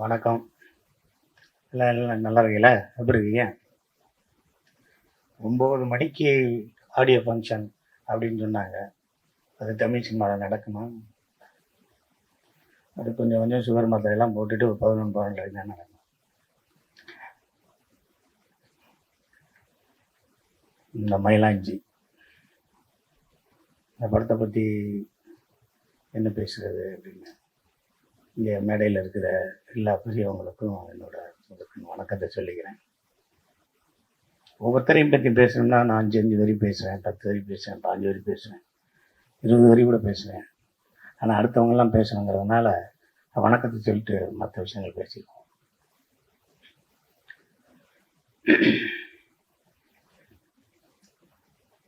வணக்கம். எல்லாம் நல்லா இருக்கீங்களா? எப்படி இருக்கீங்க? 9 மணிக்கு ஆடியோ ஃபங்ஷன் அப்படின்னு சொன்னாங்க. அது தமிழ் சினிமால நடக்குமா? அது கொஞ்சம் கொஞ்சம் சுகர் மாத்திரையெல்லாம் போட்டுட்டு ஒரு 11, 12 தான் நடக்கும். இந்த மயிலாஞ்சி இந்த படத்தை பற்றி என்ன பேசுகிறது அப்படின்னு இங்கே மேடையில் இருக்கிற எல்லா பெரியவங்களுக்கும் என்னோட வணக்கத்தை சொல்லிக்கிறேன். ஒவ்வொருத்தரையும் பற்றி பேசணும்னா நான் 5 வரி பேசுவேன், 10 வரி பேசுவேன், 15 வரி பேசுவேன், 20 வரி கூட பேசுவேன். ஆனால் அடுத்தவங்கெல்லாம் பேசணுங்கிறதுனால வணக்கத்தை சொல்லிட்டு மற்ற விஷயங்கள் பேசிக்குவோம்.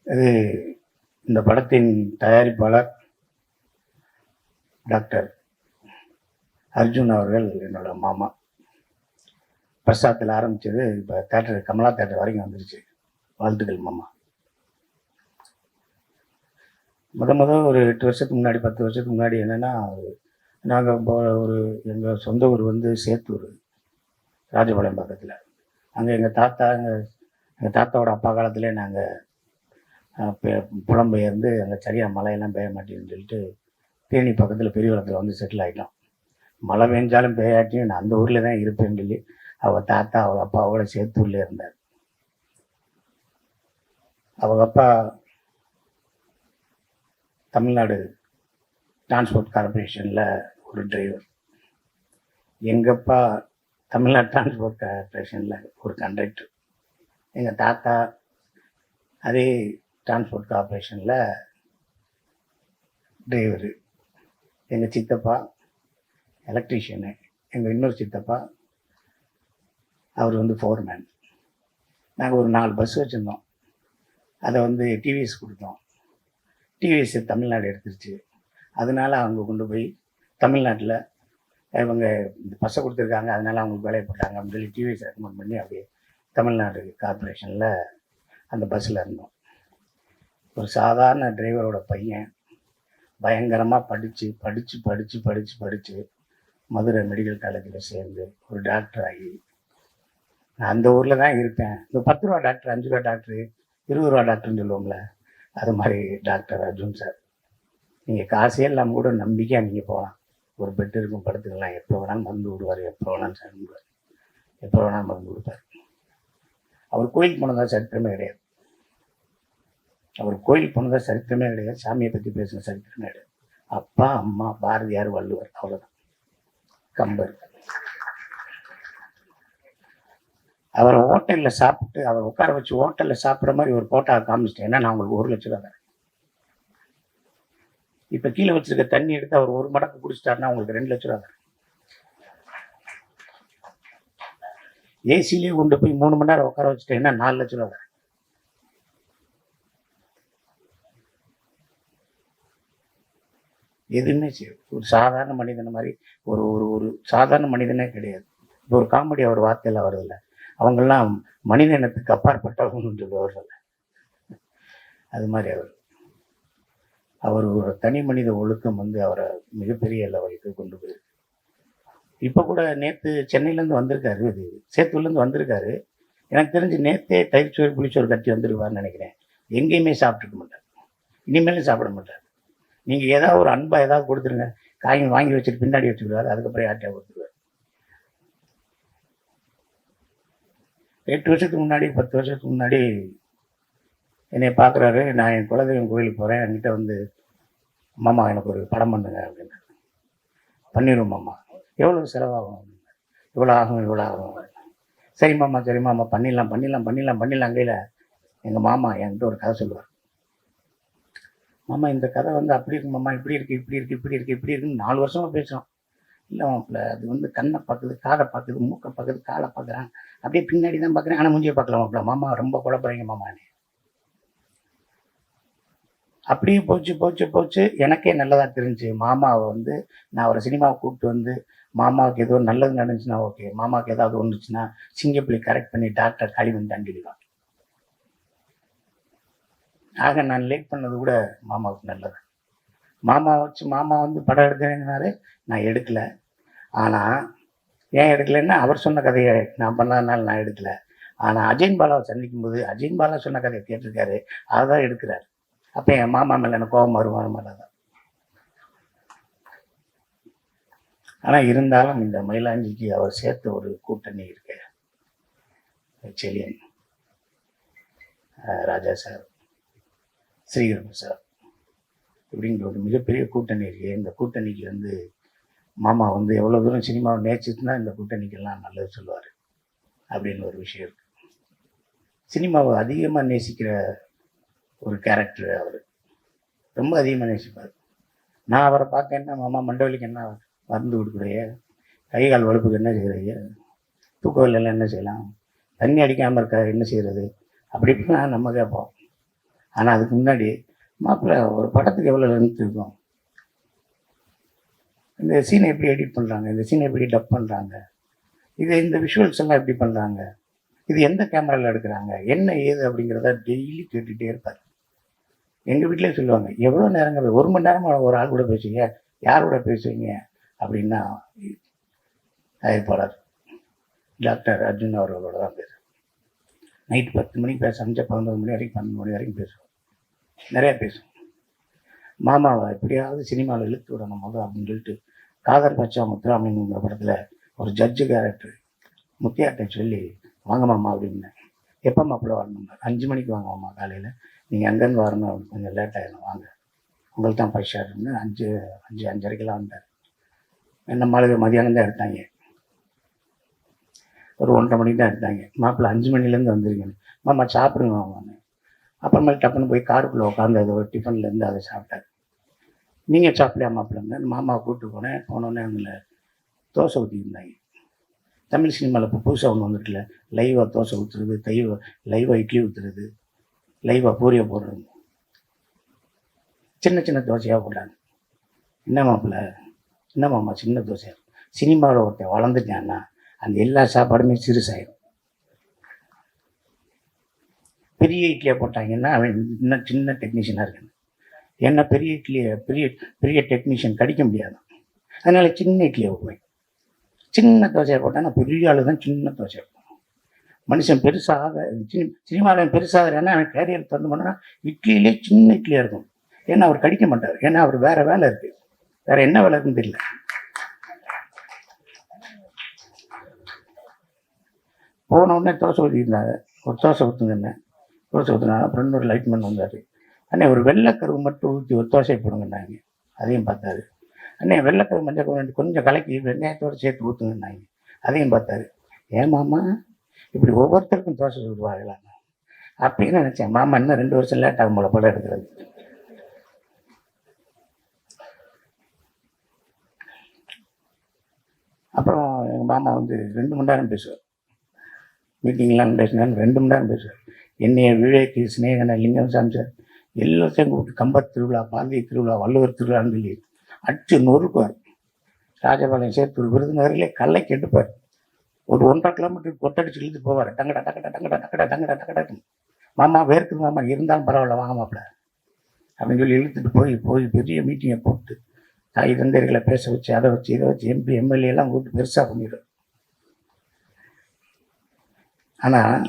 இது இந்த படத்தின் தயாரிப்பாளர் டாக்டர் அர்ஜுன் அவர்கள் என்னோட மாமா. பிரசாத்தில் ஆரம்பித்தது இப்போ தேட்டர் கமலா தேட்டர் வரைக்கும் வந்துருச்சு. வாழ்த்துக்கள் மாமா. ஒரு 8 வருஷத்துக்கு முன்னாடி 10 வருஷத்துக்கு முன்னாடி என்னென்னா, நாங்கள் இப்போ எங்கள் சொந்த ஊர் வந்து சேத்தூர், ராஜபாளையம் பக்கத்தில். அங்கே எங்கள் தாத்தாவோட அப்பா காலத்திலே நாங்கள் புலம்பெயர்ந்து அங்கே சரியாக மழையெல்லாம் பெய்ய மாட்டேன்னு சொல்லிட்டு தேனி பக்கத்தில் பெரியவளத்தில் வந்து செட்டில் ஆகிட்டோம். மழை பெஞ்சாலும் பெய்யாட்டியும் நான் அந்த ஊரில் தான் இருப்பேன்னு சொல்லி அவங்க தாத்தா அவங்க அப்பாவோட சேத்தூரில் இருந்தார். அவங்க அப்பா தமிழ்நாடு டிரான்ஸ்போர்ட் கார்பரேஷனில் ஒரு டிரைவர். எங்கள் அப்பா தமிழ்நாடு டிரான்ஸ்போர்ட் கார்பரேஷனில் ஒரு கண்டக்டர். எங்கள் தாத்தா அதே டிரான்ஸ்போர்ட் கார்பரேஷனில் டிரைவரு. எங்கள் சித்தப்பா எலக்ட்ரீஷியனு. எங்கள் இன்னொரு சித்தப்பா அவர் வந்து ஃபோர்மேன். நாங்கள் ஒரு 4 பஸ் வச்சுருந்தோம். அதை வந்து டிவிஎஸ் கொடுத்தோம். டிவிஎஸ் தமிழ்நாடு எடுத்துருச்சு. அதனால அவங்க கொண்டு போய் தமிழ்நாட்டில் இவங்க இந்த பஸ்ஸை கொடுத்துருக்காங்க, அதனால் அவங்களுக்கு வேலையை போட்டாங்க அப்படின்னு சொல்லி டிவிஎஸ் ரெக்கமெண்ட் பண்ணி அப்படியே தமிழ்நாடு கார்பரேஷனில் அந்த பஸ்ஸில் இருந்தோம். ஒரு சாதாரண டிரைவரோட பையன் பயங்கரமாக படித்து மதுரை மெடிக்கல் காலேஜில் சேர்ந்து ஒரு டாக்டர் ஆகி, நான் அந்த ஊரில் தான் இருப்பேன். இந்த 10 ரூபா டாக்டர், 5 ரூபா டாக்டரு, 20 ரூபா டாக்டர்னு சொல்லுவோம்ல, அது மாதிரி டாக்டர் அர்ஜுன் சார். நீங்கள் காசே இல்லாமல் கூட நம்பிக்கையாக நீங்கள் போகலாம். ஒரு பெட் இருக்கும், படுத்துக்கலாம். எப்போ வேணாலும் மருந்து விடுவார், எப்போ வேணாலும் சார் விடுவார், எப்போ வேணாலும் மருந்து கொடுப்பார். அவர் கோயிலுக்கு போனதா சரித்திரமே கிடையாது. சாமியை பற்றி பேசுகிற சரித்திரமே கிடையாது. அப்பா, அம்மா, பாரதியார், வள்ளுவர், அவ்வளோதான். கம்பர். அவர் ஹோட்டலில் சாப்பிட்டு அவர் உட்கார வச்சு ஹோட்டலில் சாப்பிட்ற மாதிரி ஒரு போட்டோ காமிச்சிட்டேன். ஏன்னா நான் உங்களுக்கு 1 லட்ச ரூபா தரேன். இப்போ கீழே வச்சிருக்க தண்ணி எடுத்து அவர் 1 மடக்கு குடிச்சிட்டாருன்னா உங்களுக்கு 2 லட்ச ரூபா தரேன். ஏசிலேயே கொண்டு போய் 3 மணி நேரம் உட்கார வச்சுட்டேன்னா 4 லட்ச ரூபா தரேன். எதுவுமே ஒரு சாதாரண மனிதனை மாதிரி ஒரு ஒரு ஒரு சாதாரண மனிதனே கிடையாது. இப்போ ஒரு காமெடி அவர் வார்த்தையில் வருதில்லை, அவங்கெல்லாம் மனித இனத்துக்கு அப்பாற்பட்டவங்கன்னு சொல்லுவார்கள். அது மாதிரி அவர் ஒரு தனி மனித ஒழுக்கம் வந்து அவரை மிகப்பெரிய லெவலுக்கு கொண்டு போயிருக்கு. இப்போ கூட நேற்று சென்னையிலேருந்து வந்திருக்காரு, இது சேத்தூர்லேருந்து வந்திருக்காரு. எனக்கு தெரிஞ்சு நேற்றே தயிர்ச்சோறு புளிச்சோறு கட்டி வந்துருவார்னு நினைக்கிறேன். எங்கேயுமே சாப்பிட்டுக்க மாட்டார், இனிமேலும் சாப்பிட மாட்டார். நீங்கள் ஏதாவது ஒரு அன்பாக ஏதாவது கொடுத்துருங்க, காய்கறி வாங்கி வச்சுட்டு பின்னாடி வச்சுக்கிடுவார், அதுக்கப்புறம் யார்ட்டையா கொடுத்துருவார். 8 வருஷத்துக்கு முன்னாடி 10 வருஷத்துக்கு முன்னாடி என்னை பார்க்குறாரு. நான் என் குலதெய்வம் கோயிலுக்கு போகிறேன், என்கிட்ட வந்து மாமா எனக்கு ஒரு படம் பண்ணுங்க அப்படின்னு. பண்ணிடுவோம் மாமா. எவ்வளோ செலவாகும்? இவ்வளோ ஆகும். சரி மாமா பண்ணிடலாம். கையில் எங்கள் மாமா என்கிட்ட ஒரு கதை சொல்லுவார். மாமா இந்த கதை வந்து அப்படி இருக்கு மாமா, இப்படி இருக்குன்னு 4 வருஷமாக பேசுகிறோம். இல்லை மாப்பிள்ள, அது வந்து கண்ணை பார்க்குது, காதை பார்க்குது, மூக்கை பார்க்குது, காலை பார்க்குறான், அப்படியே பின்னாடி தான் பார்க்குறேன், ஆனால் மூஞ்சியை பார்க்கலாம் மாப்பிள்ள. மாமா ரொம்ப குழப்பறீங்க மாமானே. அப்படியே போச்சு. எனக்கே நல்லதாக தெரிஞ்சு மாமாவை வந்து நான் ஒரு சினிமாவை கூப்பிட்டு வந்து மாமாவுக்கு ஏதோ நல்லது நடந்துச்சுன்னா ஓகே, மாமாவுக்கு ஏதாவது ஒன்றுச்சுன்னா சிங்கப்பிள்ளை கரெக்ட் பண்ணி டாக்டர் களிமண் தண்டிடுவான். ஆக நான் லேட் பண்ணது கூட மாமாவுக்கு நல்லது. மாமா வந்து படம் எடுத்தேன்னாரு, நான் எடுக்கலை. ஆனால் ஏன் எடுக்கலைன்னா அவர் சொன்ன கதையை நான் பண்ணாதனால நான் எடுக்கல. ஆனால் அஜயன் பாலாவை சந்திக்கும் போது அஜயன் பாலா சொன்ன கதையை கேட்டிருக்காரு, அதை தான் எடுக்கிறார். அப்போ என் மாமா மேலே எனக்கு கோபம் வருமானம் தான். ஆனால் இருந்தாலும் இந்த மயிலாஞ்சிக்கு அவர் சேர்த்த ஒரு கூட்டணி இருக்கு. செலியன், ராஜா சார், ஸ்ரீகிருஷ்ணன் சார் இப்படிங்கிற ஒரு மிகப்பெரிய கூட்டணி இருக்கு. இந்த கூட்டணிக்கு வந்து மாமா வந்து எவ்வளோ தூரம் சினிமாவை நேசிச்சுன்னா இந்த கூட்டணிக்கெல்லாம் நல்லது சொல்லுவார் அப்படின்னு ஒரு விஷயம் இருக்குது. சினிமாவை அதிகமாக நேசிக்கிற ஒரு கேரக்டர் அவர், ரொம்ப அதிகமாக நேசிப்பார். நான் அவரை பார்க்கேன்னா, மாமா மண்டவலிக்கு என்ன மருந்து கொடுக்குறைய, கை கால் வலுப்புக்கு என்ன செய்கிறீங்க, தூக்கவில்லை என்ன செய்யலாம், தண்ணி அடிக்காமல் இருக்க என்ன செய்கிறது அப்படி இப்படின்னா நம்ம கேட்போம். ஆனால் அதுக்கு முன்னாடி மாப்பிள்ளை ஒரு படத்துக்கு எவ்வளோ லென்த் இருக்கும், இந்த சீனை எப்படி எடிட் பண்ணுறாங்க, இந்த சீனை எப்படி டப் பண்ணுறாங்க, இந்த விஷுவல்ஸ் எல்லாம் எப்படி பண்ணுறாங்க, இது எந்த கேமராவில் எடுக்கிறாங்க, என்ன ஏது அப்படிங்கிறத டெய்லி கேட்டுகிட்டே இருப்பார். எங்கள் வீட்டிலே சொல்லுவாங்க, எவ்வளோ நேரங்கள் 1 மணி நேரமாக ஒரு ஆள் கூட பேசுவீங்க, யார் கூட பேசுவீங்க அப்படின்னா தயாரிப்பாளர் டாக்டர் அர்ஜுன் அவர்களோட தான் பேசுவேன். நைட் 10 மணிக்கு பேச ஆரம்பிச்சா 11 மணி வரைக்கும் 12 மணி வரைக்கும் பேசுவோம், நிறையா பேசுவோம். மாமாவை எப்படியாவது சினிமாவில் இழுத்து விடணும் போது அப்படின்னு சொல்லிட்டு காதர் பச்சா முத்துராமலிங்கிற படத்தில் ஒரு ஜட்ஜு கேரக்டர் முத்தியாட்டை சொல்லி, வாங்க மாமா அப்படின்னு, எப்போ மாப்பிள்ள வரணும், 5 மணிக்கு வாங்க மாமா காலையில், நீங்கள் அங்கேருந்து வரணும், அப்படி கொஞ்சம் லேட் ஆகிடும் வாங்க, உங்களுக்கு தான் ஃபர்ஸ்ட் ஷாட்னு 5:30க்கெல்லாம் வந்தார். என்ன மாளுக்கு மதியானம் தான் எடுத்தாங்க, ஒரு 1:30 மணிக்கு தான் எடுத்தாங்க. மாப்பிள்ளை 5 மணிலேருந்து வந்துருங்கன்னு, மாமா சாப்பிடுங்க மாமான்னு. அப்புறமேல் டப்புன்னு போய் காருக்குள்ளே உட்காந்து அது ஒரு டிஃபன்லேருந்து அதை சாப்பிட்டாரு. நீங்கள் சாப்பிடலையா மாப்பிள்ளைங்க, மாமாவை கூப்பிட்டு போனோடனே அவங்கள தோசை ஊற்றிருந்தாங்க. தமிழ் சினிமாவில் இப்போ புதுசாக ஒன்று வந்துட்டுல, லைவாக தோசை ஊற்றுறது, லைவாக இட்லி ஊற்றுறது, லைவாக பூரியை போடுறது, சின்ன சின்ன தோசையாக போடுறாங்க. என்ன மாப்பிள்ள, என்ன மாமா சின்ன தோசையாக, சினிமாவில் ஒருத்தன் வளர்ந்துட்டான்னா அந்த எல்லா சாப்பாடுமே சிறுசாயிடும். பெரிய இட்லியாக போட்டாங்கன்னா அவன் இன்னும் சின்ன டெக்னீஷியனாக இருக்கணும். ஏன்னா பெரிய இட்லியை பெரிய டெக்னீஷியன் கடிக்க முடியாது, அதனால் சின்ன இட்லியை வைப்பேன். சின்ன தோசையை போட்டால் நான் பெரிய ஆளு தான் சின்ன தோசை வைப்பேன். மனுஷன் பெருசாக சினிமாவில் பெருசாகிறேன்னா அவன் கேரியர் திறந்து பண்ணால் இட்லியிலே சின்ன இட்லியாக இருக்கும். ஏன்னா அவர் கடிக்க மாட்டார், ஏன்னா அவர் வேறு வேலை இருக்குது, வேறு என்ன வேலை இருக்குன்னு தெரியல. போன உடனே தோசை ஊற்றிருந்தாங்க, ஒரு தோசை ஊற்றுங்கண்ணே, தோசை ஊற்றுனாங்க. அப்புறம் இன்னொரு லைட்மேன் வந்தார், அண்ணே ஒரு வெள்ளைக்கருவு மட்டும் ஊற்றி ஒரு தோசை போடுங்கன்னாங்க. அதையும் பார்த்தாரு. அண்ணே வெள்ளைக்கருவு மஞ்சள் கொஞ்சம் கலக்கி வெங்காயத்தோடு சேர்த்து ஊற்றுங்கன்னாங்க. அதையும் பார்த்தாரு. ஏன் மாமா இப்படி ஒவ்வொருத்தருக்கும் தோசை சுடுவாங்களாங்க அப்படின்னு நினச்சேன். மாமா இன்னும் 2 வருஷம் லேட் ஆகும் போல படம் எடுக்கிறது. அப்புறம் எங்கள் மாமா வந்து 2 மணி நேரம் பேசுவார். மீட்டிங்லாம் பேசினாலும் 2 மணி நேரம் பேசுவார். என்னைய விவேக்கு, சிநேகனை, லிங்கம் சாமிச்சார் எல்லாத்தையும் கூப்பிட்டு கம்பர் திருவிழா, பாண்டிய திருவிழா, வள்ளுவர் திருவிழான்னு சொல்லி அடிச்சு நொறுக்குவார். ராஜபாளையம் சேர்த்து விருதுநகரிலே கல்லை கெட்டுப்பார். ஒரு 1.5 கிலோமீட்டருக்கு கொட்டடிச்சு இழுத்து போவார். டங்கடா டக்கடா டங்கடா டக்கடா டங்கடா டக்கடாட்டு. மாமா வேர்க்குது மாமா, இருந்தாலும் பரவாயில்ல வாங்க மாப்பிள்ள அப்படின்னு சொல்லி இழுத்துட்டு போய் பெரிய மீட்டிங்கை போட்டு தாய் தந்தையர்களை பேச வச்சு அதை வச்சு இதை வச்சு MP MLA எல்லாம் கூப்பிட்டு பெருசாக பண்ணிடுவார். ஆனால்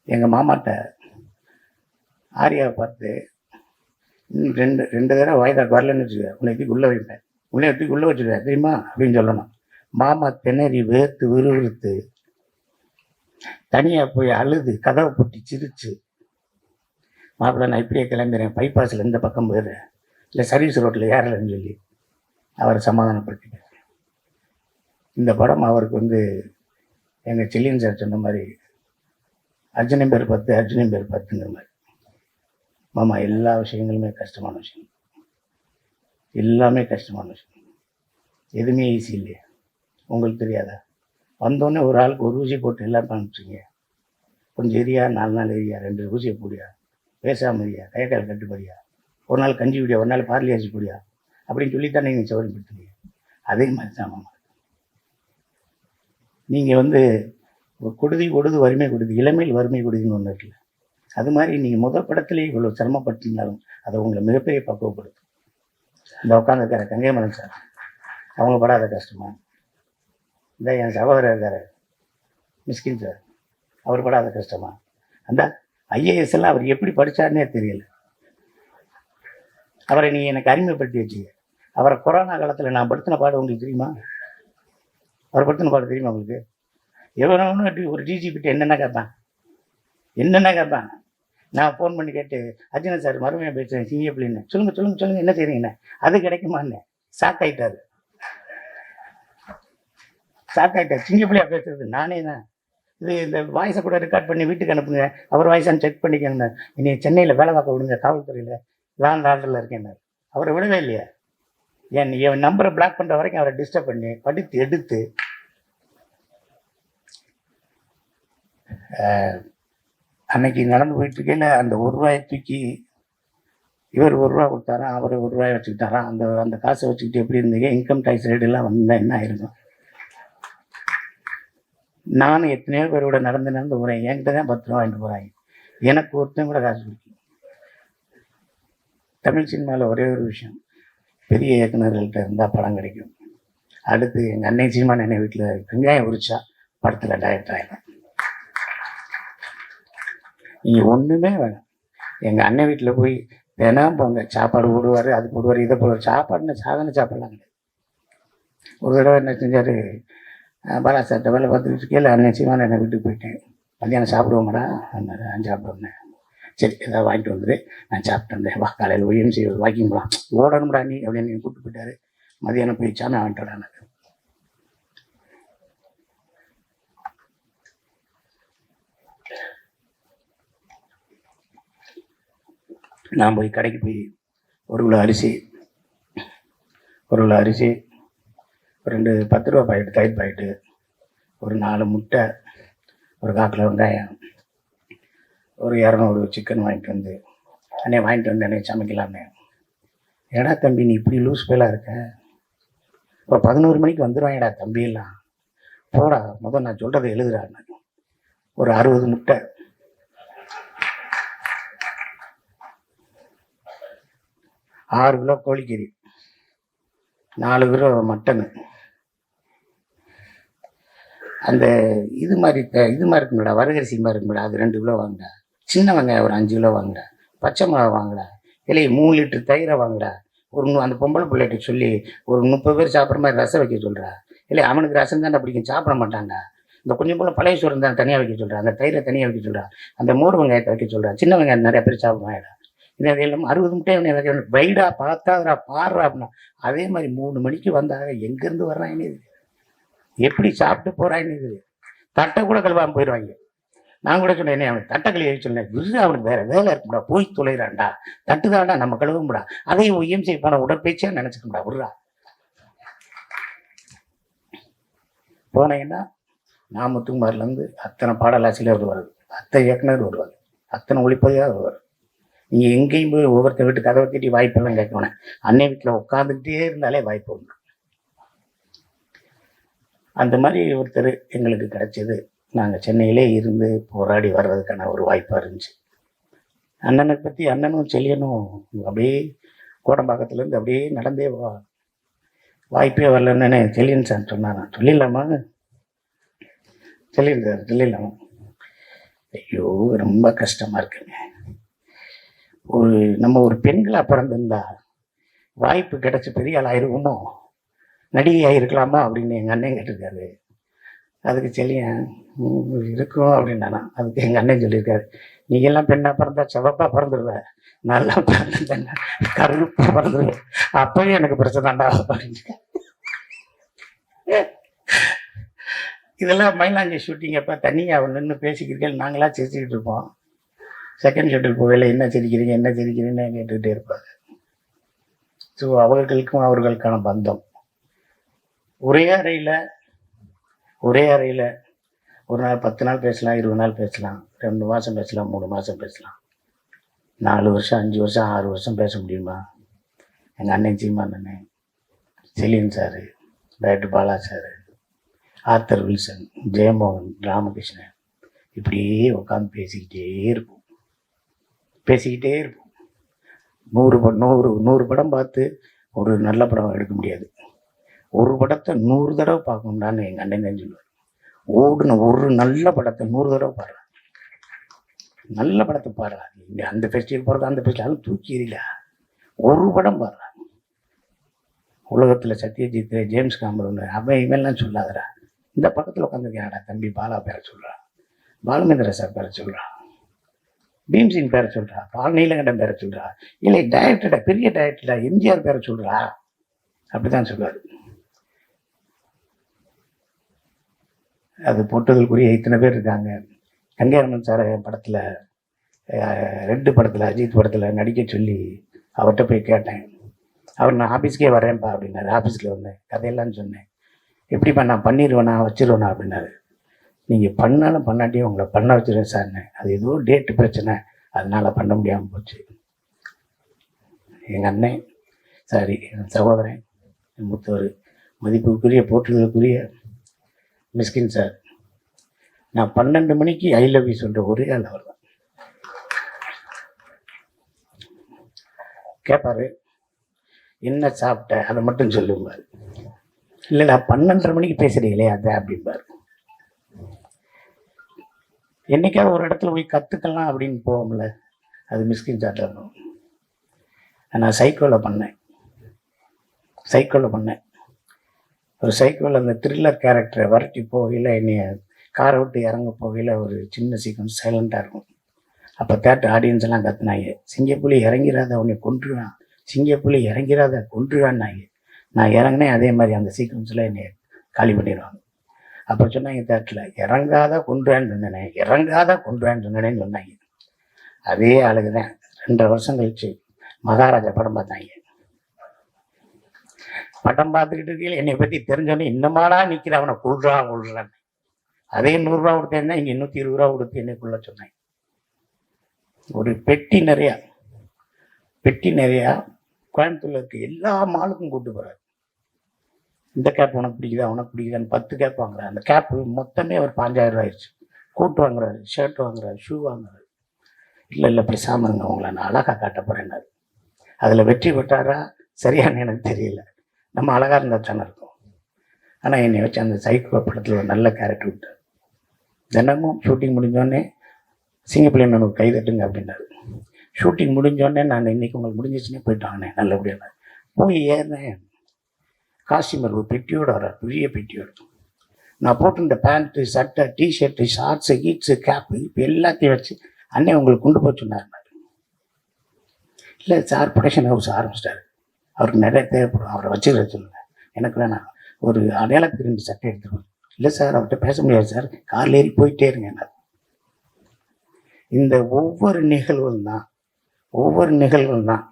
எங்கள் மாமாட்ட ஆரியாவை பார்த்து ரெண்டு தடவை வாய்தாக்கு வரலன்னு வச்சுக்க, உன்னை தூக்கி உள்ளே வைப்பேன், உன்னை தூக்கி உள்ளே வச்சுருவேன் தெரியுமா அப்படின்னு சொல்லணும். மாமா திணறி வேர்த்து விறுவிறுத்து தனியாக போய் அழுது கதவை போட்டு சிரிச்சு, மாப்பிள்ளை நான் இப்படியே கிளம்புறேன், பைபாஸில் இந்த பக்கம் போயிடுறேன், இல்லை சர்வீஸ் ரோட்டில் ஏறலைன்னு சொல்லி அவரை சமாதானப்படுத்திட்டேன். இந்த படம் அவருக்கு வந்து எங்கள் செல்லியன் சார் சொன்ன மாதிரி அர்ஜுனன் பேர் 10 அர்ஜுனன் பேர் 10ங்கிற மாதிரி. மாமா எல்லா விஷயங்களுமே கஷ்டமான விஷயம், எல்லாமே கஷ்டமான விஷயம், எதுவுமே ஈஸி இல்லையா, உங்களுக்கு தெரியாதா? வந்தோடனே ஒரு ஆளுக்கு ஒரு ஊசி போட்டு எல்லாம் காமிச்சிங்க, கொஞ்சம் எரியா 4 நாள் எரியா, 2 ஊசியை போடியா, பேசாமல் எரியா, கையக்கால் கட்டுப்படியா, ஒரு நாள் கஞ்சி குடியா, ஒரு நாள் பார்லி ஆச்சு போடியா அப்படின்னு சொல்லித்தான் நீங்கள் சௌகரியப்படுத்துங்க. அதே மாதிரி தான் மாமா, நீங்கள் வந்து கொடுது வறுமை கொடுது, இளமையில் வறுமை கொடுதுன்னு ஒன்று இருக்குல்ல, அது மாதிரி நீங்கள் முதல் படத்துலேயே இவ்வளோ சிரமப்பட்டிருந்தாலும் அதை உங்களை மிகப்பெரிய பக்குவப்படுத்தும். இந்த உட்காந்துருக்கிற கங்கைமரன் சார் அவங்க படாத கஷ்டமா, இந்த என் சகோதரர் இருக்கார் மிஸ்கின் சார், அவர் படாத கஷ்டமா? அந்த ஐஏஎஸ் எல்லாம் அவர் எப்படி படித்தாருன்னே தெரியல. அவரை நீ எனக்கு அறிமுகப்படுத்தி வச்சுக்க. அவரை கொரோனா காலத்தில் நான் படுத்தின பாடு உங்களுக்கு தெரியுமா? அவர் படுத்தின பாடு தெரியுமா உங்களுக்கு? எவனவனு ஒரு டிஜிபிட்ட என்னென்ன கேட்பான். நான் ஃபோன் பண்ணி கேட்டு, அர்ஜுனன் சார் மறுமையாக பேசுகிறேன் சிங்கப்பிள்ளைன்னு, சொல்லுங்கள் என்ன செய்றீங்கண்ணே? அது கிடைக்குமான்னு ஷாக் ஆகிட்டார். சிங்கப்பிள்ளையா பேசுறது நானே தான். இது இந்த வாய்ஸை கூட ரெக்கார்ட் பண்ணி வீட்டுக்கு அனுப்புங்க, அவர் வாய்ஸான்னு செக் பண்ணிக்கோங்க. இனி சென்னையில் வேலை பார்க்க விடுங்க, காவல்துறையில் லாண்ட் ஆர்டரில் இருக்கேன். அவரை விடவே இல்லையா? என் நம்பரை பிளாக் பண்ணுற வரைக்கும் அவரை டிஸ்டர்ப் பண்ணி படித்து எடுத்து அன்னைக்கு நடந்து போயிட்டு இருக்கையில் அந்த ₹1 தூக்கி இவர் ₹1 கொடுத்தாராம், அவர் ₹1 வச்சுக்கிட்டாராம். அந்த காசை வச்சுக்கிட்டு எப்படி இருந்தீங்க? இன்கம் டேக்ஸ் ரேடெல்லாம் வந்தால் என்ன ஆயிருக்கும்? நானும் எத்தனையோ பேரோட நடந்து போகிறேன். என்கிட்ட தான் ₹10 வாங்கிட்டு போகிறாங்க. எனக்கு ஒருத்தன் கூட காசு கொடுக்கும். தமிழ் சினிமாவில் ஒரே ஒரு விஷயம், பெரிய இயக்குநர்கள்ட்ட இருந்தால் படம் கிடைக்கும். அடுத்து எங்கள் அன்னை சினிமா நினை வீட்டில் வெங்காயம் உரிச்சா படத்தில் டைரக்டர் ஆகிடும். நீங்கள் ஒன்றுமே வேணும். எங்கள் அண்ணன் வீட்டில் போய் தினம் போங்க, சாப்பாடு போடுவார், அது போடுவார், இதை போடுவார். சாப்பாடுன்னு சாதனை சாப்பிட்லாம் கிடையாது. ஒரு தடவை என்ன செஞ்சார், பாலா சார்ட்ட வேலை பார்த்துக்கிட்டு இருக்கையில் அண்ணன் சினிமா என்னை வீட்டுக்கு போயிட்டேன். மத்தியானம் சாப்பிடுவோம்டா அண்ணாரு. நான் சாப்பிடுவேன். சரி ஏதாவது வாங்கிட்டு வந்துடு, நான் சாப்பிட்டு வந்தேன். வா காலையில் OMC வாக்கிங் போகலாம், ஓடணும்டா நீ அப்படின்னு கூப்பிட்டு போயிட்டாரு. மதியானம் போய் சாமி வாங்கிட்டு வரானு. நான் போய் கடைக்கு போய் 1 கிலோ அரிசி, 2 ₹10 பாக்கெட்டு தயிர் பாக்கெட்டு, ஒரு 4 முட்டை, ஒரு 1/4 கிலோ வெங்காயம், ஒரு 200 சிக்கன் வாங்கிட்டு வந்து அன்னைக்கு சமைக்கலாமே. ஏடா தம்பி நீ இப்படி லூஸ் பேலாக இருக்க? இப்போ 11 மணிக்கு வந்துடுவாங்கடா தம்பியெல்லாம், போடா முதல் நான் சொல்கிறத எழுதுறான்னு. ஒரு 60 முட்டை, 6 கிலோ கோழிக்கறி, 4 கிலோ மட்டனு, அந்த இது மாதிரி இருக்குங்கடா, வரகரிசி மாதிரி இருக்குங்கடா, அது 2 கிலோ வாங்கடா. சின்ன வெங்காயம் ஒரு 5 கிலோ வாங்கடா. பச்சை மிளகா வாங்கடா. இல்லை 3 லிட்டர் தயிரை வாங்கடா. அந்த பொம்பளை பிள்ளைகிட்ட சொல்லி ஒரு 30 பேர் சாப்பிட்ற மாதிரி ரசம் வைக்க சொல்கிறா. இல்லை அவனுக்கு ரசம் தானே பிடிக்கும், சாப்பிட மாட்டான்டா. இந்த கொஞ்சம் போல் பழைய சோறு தான் தனியாக வைக்க சொல்கிறா, அந்த தயிரை தனியாக வைக்க சொல்கிறா, அந்த மோர் வெங்காயத்தை வைக்க சொல்கிறா. சின்ன வெங்காயம் நிறைய பேர் சாப்பிடுவாங்கடா. இதை எல்லாம் 60 முட்டையை வைக்க வைடா பார்த்தாதா பாடுறா அப்படின்னா. அதே மாதிரி 3 மணிக்கு வந்தாங்க, எங்கேருந்து வர்றாங்க இது, எப்படி சாப்பிட்டு போகிறாங்க இது, தட்டை கூட கழுவாமல் போயிடுவாங்க. நான் கூட சொன்னேன், என்ன அவனுக்கு தட்டை கழுவி சொன்னேன், விருது அவனுக்கு வேறு வேலை இருக்கும்டா, போய் தொலைகிறான்டா, தட்டு தான்டா நம்ம கழுவும்டா, அதையும் OMC போன உடற்பயிற்சியாக நினச்சிக்கோம்டா விட்றா. போனீங்கன்னா நாமத்துக்குமாரிலேருந்து அத்தனை பாடலாசிரியர் வருவார், அத்தனை இயக்குனர் வருவார், அத்தனை ஒளிப்பதிவாக வருவார். நீங்கள் எங்கேயும் போய் ஒவ்வொருத்தர் வீட்டு கதவை தட்டி வாய்ப்பெல்லாம் கேட்கணும். அன்னை வீட்டில் உட்காந்துக்கிட்டே இருந்தாலே வாய்ப்பு உண்டு. அந்த மாதிரி ஒருத்தர் எங்களுக்கு கிடைச்சது. நாங்கள் சென்னையிலே இருந்து போராடி வர்றதுக்கான ஒரு வாய்ப்பாக இருந்துச்சு. அண்ணனை பற்றி அண்ணனும் செல்லியனும் அப்படியே கோடம்பாக்கத்துலேருந்து அப்படியே நடந்தே வாய்ப்பே வரலன்னு செல்லியன் சார் சொன்னாங்க. சொல்லிடலாமா? சொல்லிடலாமா? ஐயோ ரொம்ப கஷ்டமாக இருக்குங்க. நம்ம ஒரு பெண்களாக பிறந்திருந்தா வாய்ப்பு கிடைச்சி பெரிய ஆள் ஆயிருக்குமோ, நடிகையாக இருக்கலாமா அப்படின்னு எங்கள் அண்ணன் கேட்டிருக்காரு. அதுக்கு செல்லியன் இருக்கும் அப்படின்னா, அதுக்கு எங்கள் அண்ணன் சொல்லியிருக்காரு, நீங்கள்லாம் பெண்ணாக பிறந்தா சிவப்பாக பிறந்துடுவேன், நல்லா பிறந்தேன்னா கருப்பாக பிறந்துடுவேன், அப்பவே எனக்கு பிரச்சனைடா அப்படின்னு. இதெல்லாம் மயிலாஞ்சி ஷூட்டிங் அப்போ தனியாக நின்று பேசிக்கிறீர்கள், நாங்களாம் சிரிச்சுக்கிட்டு இருப்போம். செகண்ட் ஷெட்யூல் போகல, என்ன சிரிக்கிறீங்கன்னு கேட்டுக்கிட்டே இருப்பாங்க. ஸோ அவர்களுக்கும் அவர்களுக்கான பந்தம். ஒரே அறையில் ஒரு நாள் 10 நாள் பேசலாம், 20 நாள் பேசலாம், 2 மாதம் பேசலாம், 3 மாதம் பேசலாம், 4 வருஷம் 5 வருஷம் 6 வருஷம் பேச முடியுமா? எங்கள் அண்ணன் சீமா அண்ணன், செலின் sir, director Bala sir, Arthur Wilson, Jeyamohan, Ramakrishnan, இப்படியே உட்காந்து பேசிக்கிட்டே இருப்போம். 100 படம் பார்த்து ஒரு நல்ல படம் எடுக்க முடியாது. ஒரு படத்தை 100 தடவை பார்க்கணும்டான்னு எங்கள் அண்ணன் தான் சொல்லுவார். ஓடுன ஒரு நல்ல படத்தை 100 தடவை பாடுறான். நல்ல படத்தை பாடுறான். இங்கே அந்த ஃபெஸ்டிவல் போகிறது, அந்த ஃபெஸ்டிவல் தூக்கி எறியல. ஒரு படம் பாடுறான். உலகத்தில் சத்யஜித், ஜேம்ஸ் காமரூன், அவன் இவெல்லாம் சொல்லாதடா. இந்த பக்கத்தில் உட்காந்துருக்காடா தம்பி பாலா பேரை சொல்கிறான், பாலுமேந்திர சார் பேரை சொல்கிறான், பீம்சிங் பேரை சொல்கிறா, பால் நீலகண்டன் பேரை சொல்கிறா, இல்லை டைரக்டர்டா, பெரிய டைரக்டர்டா எம்ஜிஆர் பேரை சொல்கிறா. அப்படிதான் சொல்லுவார். அது போட்டதுக்குரிய இத்தனை பேர் இருக்காங்க. கங்கையரமன் சார் படத்தில், ரெண்டு படத்தில், அஜித் படத்தில் நடிக்க சொல்லி அவர்கிட்ட போய் கேட்டேன். அவர் நான் ஆஃபீஸ்க்கே வரேன்ப்பா அப்படின்னாரு. ஆஃபீஸில் வந்தேன், கதையெல்லாம் சொன்னேன். எப்படிப்பா நான் பண்ணிடுவேனா வச்சிருவேனா அப்படின்னாரு. நீங்கள் பண்ணாலும் பண்ணாட்டியும் உங்களை பண்ண வச்சுருவேன் சார்னு. அது ஏதோ டேட்டு பிரச்சனை, அதனால் பண்ண முடியாமல் போச்சு. எங்கள் அண்ணன் சாரி என் சகோதரன், என் மூத்தவர், மதிப்புக்குரிய போற்றுதலுக்குரிய மிஸ்கின் சார், நான் 12 மணிக்கு ஐ லவ் யூ சொல்கிற ஒரே ஆள் அவர் தான். கேட்பாரு, என்ன சாப்பிட்ட அதை மட்டும் சொல்லுவார். இல்லை நான் 12:30 மணிக்கு பேசுகிறீங்களே அதை அப்படிம்பார். என்னைக்காவது ஒரு இடத்துல போய் கற்றுக்கலாம் அப்படின்னு போவோம்ல, அது மிஸ்கின் சார் தான். நான் சைக்கோவில் பண்ணேன். ஒரு சைக்கோவில் அந்த த்ரில்லர் கேரக்டரை வரட்டி போகையில், என்னைய காரை விட்டு இறங்க போகையில் ஒரு சின்ன சீக்வன்ஸ் சைலண்ட்டாக இருக்கும். அப்போ தேட்டர் ஆடியன்ஸ் எல்லாம் கத்துனாங்க, சிங்கப்புலி இறங்கிறாத உன்னை கொன்றுவான், சிங்கப்புலி இறங்கிறாத கொன்றுவான்னாங்க. நான் இறங்கினேன், அதே மாதிரி அந்த சீக்வன்ஸில் என்னை காலி பண்ணிடுவாங்க. அப்போ சொன்னாங்க தேட்டரில், இறங்காத கொன்றுவான்னு சொன்னேன்னு சொன்னாங்க. அதே ஆளுக்கு தான் 2.5 வருஷம் கழிச்சு மகாராஜா படம் பார்த்தாங்க. படம் பார்த்துக்கிட்டு இருக்கையில் என்னை பற்றி தெரிஞ்சோன்னே, இன்னமாடா நிற்கிற அவனை கொள்றான்னு. அதே 100 ரூபா கொடுத்தேன்னா இங்கே 120 ரூபா கொடுத்து என்னைக்குள்ள சொன்னாங்க. ஒரு பெட்டி நிறையா கோயம்புத்தூர்ல இருக்க எல்லா மாலுக்கும் கூப்பிட்டு போறாரு. இந்த கேப் உனக்கு பிடிக்குதா, உனக்கு பிடிக்குதான்னு 10 கேப் வாங்குறாரு. அந்த கேப் மொத்தமே அவர் 5000 ரூபாய் ஆயிடுச்சு. கோட் வாங்குறாரு, ஷர்ட் வாங்குறாரு, ஷூ வாங்குறாரு. இல்லை பேசாம இருங்க, உங்களை நான் அழகா காட்ட போறேன்னாரு. அதில் வெற்றி பெற்றாரா சரியான எனக்கு தெரியல. நம்ம அழகா இருந்தா தானே இருக்கும். ஆனால் என்னை வச்சு அந்த சைக்கோ படத்தில் ஒரு நல்ல கேரக்டர் விட்டார். தினமும் ஷூட்டிங் முடிஞ்சோடனே சிங்கப்புலி எனக்கு கை தட்டுங்க அப்படின்னாரு. ஷூட்டிங் முடிஞ்சோடனே நான் இன்னைக்கு உங்களுக்கு முடிஞ்சிச்சுன்னே போயிட்டு வாங்கினேன் நல்லபடியாக. போய் ஏறினேன், காஸ்டியூமர் ஒரு பெட்டியோடு வர, பெரிய பெட்டியோடு. நான் போட்டிருந்த பேண்ட்டு, சட்டை, டிஷர்ட்டு, ஷார்ட்ஸு, கீட்ஸு, கேப்பு, இப்போ எல்லாத்தையும் வச்சு அண்ணன் உங்களுக்கு கொண்டு போய் சொன்னார். இல்லை சார் ப்ரொடக்ஷன் ஹவுஸ் ஆரம்பிச்சிட்டாரு, அவருக்கு நிறைய தேவைப்படும், அவரை வச்சுக்கிற சொல்லுங்க. எனக்கு வேணாம், ஒரு அடையாளத்துக்கு 2 சட்டை எடுத்துருவோம். இல்லை சார் அவர்கிட்ட பேச முடியாது சார், காரில் ஏறி போயிட்டே இருங்க. இந்த ஒவ்வொரு நிகழ்வும் தான்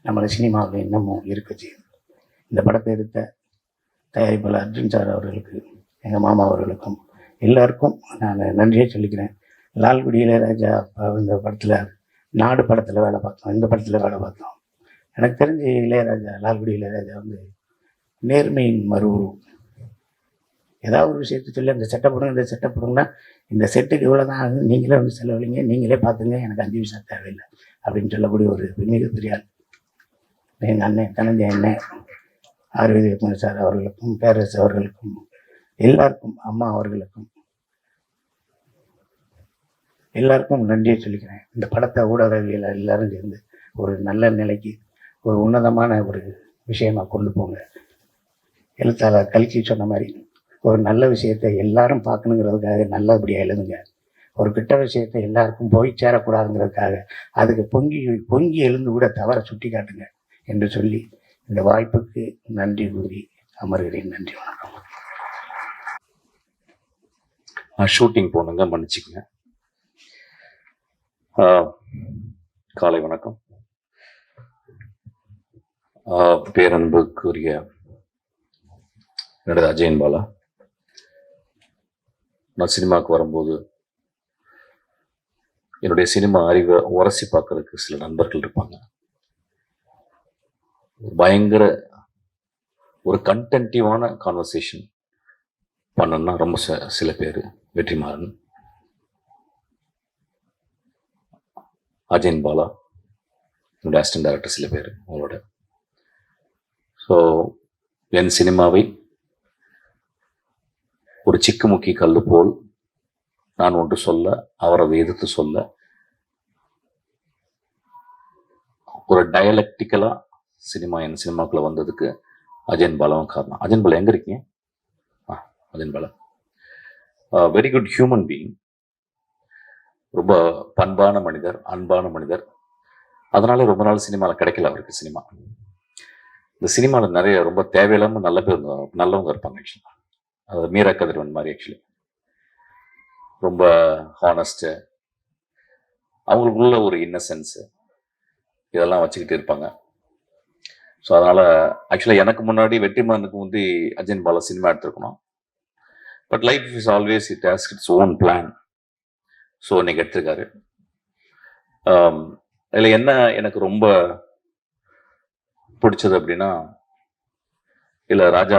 நம்மளை சினிமாவில் இன்னமும் இருக்க செய்யும். இந்த படத்தை எடுத்த தயாரிப்பாளர் அர்ஜுன் சார் அவர்களுக்கு, எங்கள் மாமா அவர்களுக்கும் எல்லாருக்கும் நான் நன்றியை சொல்லிக்கிறேன். லால்குடி இளையராஜா இந்த படத்தில், நாடு படத்தில் வேலை பார்த்தோம், இந்த படத்தில் வேலை பார்த்தோம். எனக்கு தெரிஞ்சு லால்குடி இளையராஜா நேர்மையின் மறுவுருவம். ஏதாவது ஒரு விஷயத்தை சொல்லி அந்த செட்டை போடுங்க, இந்த செட்டை போடுங்கன்னா, இந்த செட்டுக்கு இவ்வளோ தான் ஆகுது, நீங்களே செலவழிங்க, நீங்களே பார்த்துங்க, எனக்கு 5 பைசா தேவையில்லை அப்படின்னு சொல்லக்கூடிய ஒரு மிகப்பெரிய ஆள். எங்கள் அண்ணன் தனஞ்ச அண்ணன் ஆர்வி குமார் சார் அவர்களுக்கும், பேரரசு அவர்களுக்கும், எல்லாருக்கும், அம்மா அவர்களுக்கும் எல்லாருக்கும் நன்றியை சொல்லிக்கிறேன். இந்த படத்தை ஊடகவியல் எல்லாரும் சேர்ந்து ஒரு நல்ல நிலைக்கு, ஒரு உன்னதமான ஒரு விஷயமாக கொண்டு போங்க. எழுத்தாளர் கல்கி சொன்ன மாதிரி, ஒரு நல்ல விஷயத்தை எல்லாரும் பார்க்கணுங்கிறதுக்காக நல்லபடியாக எழுதுங்க. ஒரு கெட்ட விஷயத்தை எல்லாருக்கும் போய் சேரக்கூடாதுங்கிறதுக்காக அதுக்கு பொங்கி எழுந்து கூட தவற சுட்டி காட்டுங்க என்று சொல்லி இந்த வாய்ப்புக்கு நன்றி கூறி அமர்கிறேன். நன்றி, வணக்கம். ஷூட்டிங் போனங்க, மன்னிச்சுக்கங்க. காலை வணக்கம். பேரன்புக்குரிய என்னோட அஜயன் பாலா. நான் சினிமாவுக்கு வரும்போது என்னுடைய சினிமா அறிவை உரசி பார்க்கறதுக்கு சில நண்பர்கள் இருப்பாங்க. பயங்கர ஒரு கண்டென்டிவான கான்வர்சேஷன் பண்ணணும்னா ரொம்ப சில பேர், வெற்றிமாறன், அஜயன் பாலா, என்னோட அசிஸ்டன்ட் டைரக்டர் சில பேர் அவங்களோட. ஸோ என் சினிமாவை ஒரு சிக்குமுக்கி கல்லு போல் நான் ஒன்று சொல்ல, அவர் அதை எதிர்த்து சொல்ல, ஒரு டயலக்டிக்கலா என் சினிமாக்குள்ள வந்ததுக்கு அஜயன் பாலாவும் காரணம். அஜயன் பாலா எங்க இருக்கீங்க? Ajayan Bala very good human being, ரொம்ப பண்பான மனிதர், அன்பான மனிதர். அதனால ரொம்ப நாள் சினிமாவில் கிடைக்கல அவருக்கு. இந்த சினிமாவில் நிறைய ரொம்ப தேவையில்லாமல் நல்லவங்க இருப்பாங்க ஆக்சுவலாக. அது மீரா கதிரவன் மாதிரி ஆக்சுவலி ரொம்ப ஹானஸ்ட்டு, அவங்களுக்குள்ள ஒரு இன்னசென்ஸு இதெல்லாம் வச்சுக்கிட்டு இருப்பாங்க. ஸோ அதனால் ஆக்சுவலாக எனக்கு முன்னாடி வெற்றிமாறனுக்கு முந்தி அஜயன் பாலா சினிமா எடுத்துருக்கணும். But life is always it has its own plan. So இன்னைக்கு எடுத்திருக்காரு. இதில் என்ன எனக்கு ரொம்ப பிடிச்சது அப்படின்னா, இல்லை ராஜா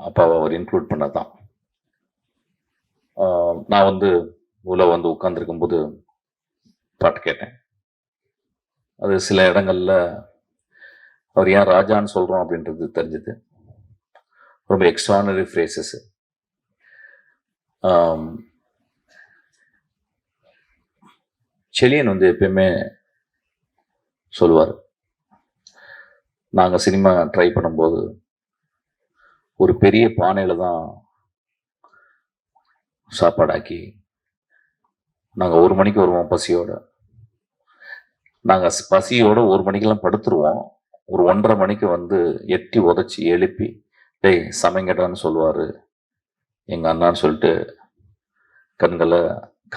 அப்பாவை அவர் இன்க்ளூட் பண்ணதான். நான் உள்ள உட்காந்துருக்கும் போது பாட்டு கேட்டேன். அது சில இடங்கள்ல அவர் ஏன் ராஜான்னு சொல்றோம் அப்படின்றது தெரிஞ்சது. ரொம்ப எக்ஸ்ட்ரானரி ஃப்ரேசஸ். செலியன் எப்பயுமே சொல்லுவார், நாங்கள் சினிமா ட்ரை பண்ணும்போது ஒரு பெரிய பானையில் தான் சாப்பாடாக்கி நாங்கள் 1 மணிக்கு வருவோம் பசியோட. நாங்கள் பசியோட 1 மணிக்கெல்லாம் படுத்துருவோம். ஒரு 1:30 மணிக்கு எட்டி உதச்சி எழுப்பி டேய் சமைங்கடான்னு சொல்லுவார் எங்கள் அண்ணான்னு சொல்லிட்டு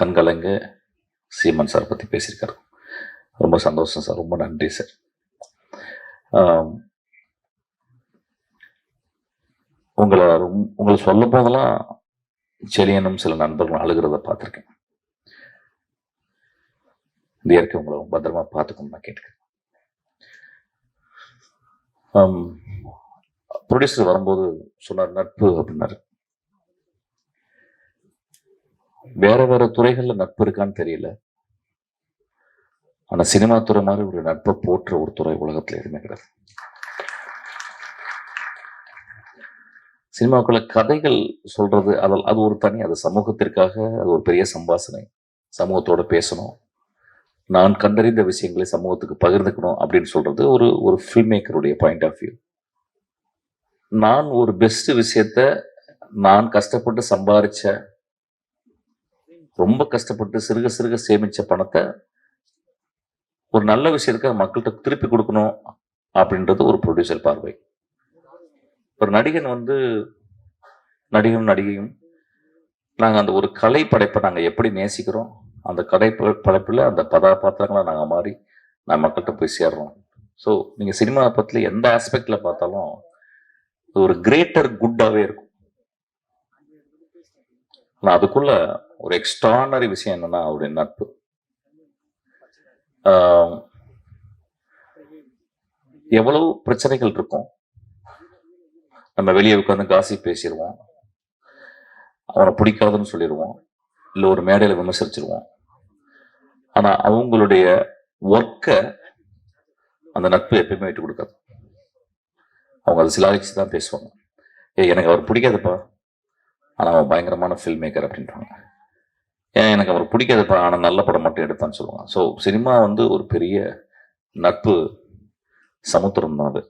கண்கலங்க சீமன் சார் பற்றி பேசியிருக்காரு. ரொம்ப சந்தோஷம் சார், ரொம்ப நன்றி சார். உங்களை சொல்லும் போதெல்லாம் செலியனும் சில நண்பர்களும் அழுகிறத பார்த்துருக்கேன். இந்த இயற்கை உங்களை பத்திரமா பார்த்துக்கணும் நான் கேட்டுக்கிறேன். ப்ரொடியூசர் வரும்போது சொன்னார் நட்பு அப்படின்னாரு. வேற துறைகள்ல நட்பு இருக்கான்னு தெரியல, ஆனா சினிமா துறை மாதிரி ஒரு நட்பை போற்ற ஒரு துறை உலகத்துல எதுவுமே கிடையாது. சினிமாக்குள்ள கதைகள் சொல்றது அது ஒரு தனி, அது சமூகத்திற்காக அது ஒரு பெரிய சம்பாசனை. சமூகத்தோட பேசணும், நான் கண்டறிந்த விஷயங்களை சமூகத்துக்கு பகிர்ந்துக்கணும் அப்படின்னு சொல்றது ஒரு ஃபில்ம் மேக்கருடைய பாயிண்ட் ஆஃப் வியூ. நான் ஒரு பெஸ்ட் விஷயத்த நான் கஷ்டப்பட்டு சம்பாதிச்ச, ரொம்ப கஷ்டப்பட்டு சிறுக சேமிச்ச பணத்தை ஒரு நல்ல விஷயத்துக்கு மக்கள்கிட்ட திருப்பி கொடுக்கணும் அப்படின்றது ஒரு ப்ரொடியூசர் பார்வை. ஒரு நடிகன் நடிகையும் நாங்கள் அந்த ஒரு கலை படைப்பை நாங்கள் எப்படி நேசிக்கிறோம், அந்த கலை படைப்பில் அந்த கதாபாத்திரங்களை நாங்கள் மாறி நான் மக்கள்கிட்ட போய் சேர்றோம். ஸோ நீங்கள் சினிமா பற்றில எந்த ஆஸ்பெக்டில் பார்த்தாலும் ஒரு கிரேட்டர் குட்டாகவே இருக்கும். ஆனால் அதுக்குள்ள ஒரு எக்ஸ்ட்ரானரி விஷயம் என்னன்னா அவருடைய நட்பு. எவ்வளவு பிரச்சனைகள் இருக்கும், நம்ம வெளியே உட்காந்து காசி பேசிடுவோம், அவனை பிடிக்காதுன்னு சொல்லிடுவோம், இல்லை ஒரு மேடையில் விமர்சிச்சிருவோம். ஆனா அவங்களுடைய ஒர்க்கை அந்த நட்பு எப்பயுமே விட்டு கொடுக்காது. அவங்க அதை சிலாரிச்சு தான் பேசுவாங்க. எனக்கு அவர் பிடிக்காதுப்பா, ஆனால் அவன் பயங்கரமான ஃபில்ம் மேக்கர் அப்படின்றாங்க. எனக்கு அவர் பிடிக்காதுப்பா, ஆனால் நல்ல படம் மட்டும் எடுப்பான்னு சொல்லுவாங்க. ஸோ சினிமா ஒரு பெரிய நட்பு சமுத்திரம் தான் அது.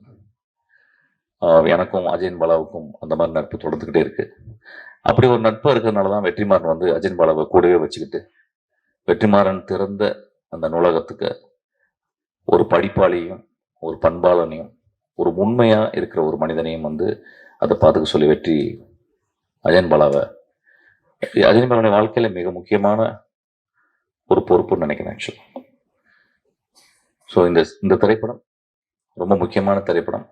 எனக்கும் அஜயன் பாலாவுக்கும் அந்த மாதிரி நட்பு தொடர்ந்துக்கிட்டே இருக்கு. அப்படி ஒரு நட்பு இருக்கிறதுனால தான் வெற்றிமாறன் அஜயன் பாலாவை கூடவே வச்சுக்கிட்டு வெற்றிமாறன் திறந்த அந்த நூலகத்துக்கு ஒரு படிப்பாளியும் ஒரு பண்பாளனையும் ஒரு உண்மையா இருக்கிற ஒரு மனிதனையும் அதை பார்த்துக்க சொல்லி வெற்றி அஜயன் பாலாவுடைய வாழ்க்கையில மிக முக்கியமான ஒரு பொறுப்புன்னு நினைக்கிறேன் ஆக்சுவலா. ஸோ இந்த திரைப்படம் ரொம்ப முக்கியமான திரைப்படம்.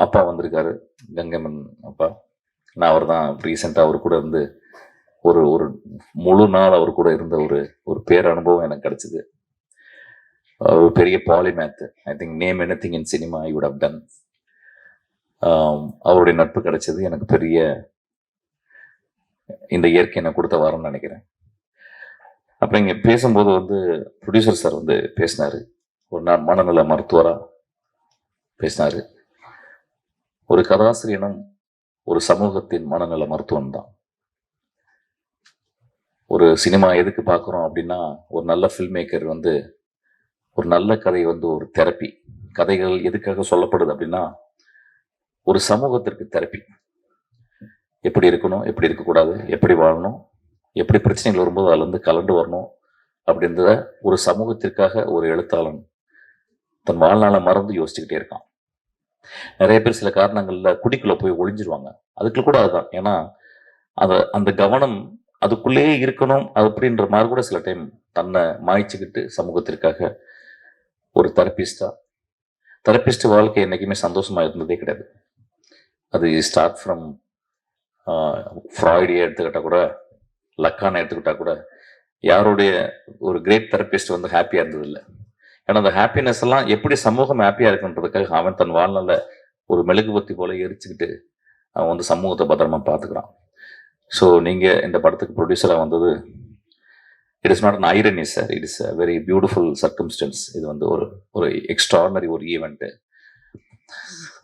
அப்பா வந்திருக்காரு, கங்கைமன் அப்பா. நான் அவர் தான் ரீசெண்டாக அவர் கூட ஒரு முழு நாள் அவர் கூட இருந்த ஒரு பேர் அனுபவம் எனக்கு கிடைச்சிது. ஒரு பெரிய polymath, I think name anything in cinema I would have done. அவருடைய நட்பு கிடைச்சது எனக்கு பெரிய இந்த இயற்கை நான் கொடுத்த வாரம்னு நினைக்கிறேன். அப்புறம் இங்கே பேசும்போது ப்ரொடியூசர் சார் பேசினாரு, ஒரு மனநல மருத்துவராக பேசினாரு. ஒரு கதாசிரியனும் ஒரு சமூகத்தின் மனநல மருத்துவம் தான். ஒரு சினிமா எதுக்கு பார்க்குறோம் அப்படின்னா, ஒரு நல்ல ஃபில்ம் மேக்கர் வந்து ஒரு நல்ல கதை வந்து ஒரு தெரப்பி. கதைகள் எதுக்காக சொல்லப்படுது அப்படின்னா, ஒரு சமூகத்திற்கு தெரப்பி. எப்படி இருக்கணும், எப்படி இருக்கக்கூடாது, எப்படி வாழணும், எப்படி பிரச்சனைகள் வரும்போது அதுலேருந்து கலந்து வரணும் அப்படின்றத ஒரு சமூகத்திற்காக ஒரு எழுத்தாளன் தன் வாழ்நாளை மறந்து யோசிச்சுக்கிட்டே இருக்கான். நிறைய பேர் சில காரணங்கள்ல குடிக்குள்ள போய் ஒளிஞ்சிருவாங்க. அதுக்குள்ள கூட அதுதான். ஏன்னா அந்த கவனம் அதுக்குள்ளேயே இருக்கணும் அப்படின்ற மாதிரி கூட சில டைம் தன்னை மாய்ச்சிக்கிட்டு சமூகத்திற்காக ஒரு தெரபிஸ்ட் வாழ்க்கை என்னைக்குமே சந்தோஷமா இருந்ததே கிடையாது. அது ஸ்டார்ட் ஃப்ரம் ஃப்ராய்டியை எடுத்துக்கிட்டா கூட, லக்கானை எடுத்துக்கிட்டா கூட, யாருடைய ஒரு கிரேட் தெரபிஸ்ட் வந்து ஹாப்பியா இருந்ததில்லை. ஏன்னா அந்த ஹாப்பினஸ் எல்லாம் எப்படி சமூகம் ஹாப்பியா இருக்குன்றதுக்காக அவன் தன் வாழ்நாள ஒரு மெழுகுபத்தி போல எரிச்சுக்கிட்டு அவன் வந்து சமூகத்தை பத்திரமா பார்த்துக்கிறான். ஸோ நீங்க இந்த படத்துக்கு ப்ரொடியூசரா வந்தது, it is not an irony sir, it is a very beautiful circumstances. இது வந்து ஒரு எக்ஸ்ட்ரானரி ஒரு ஈவெண்ட்.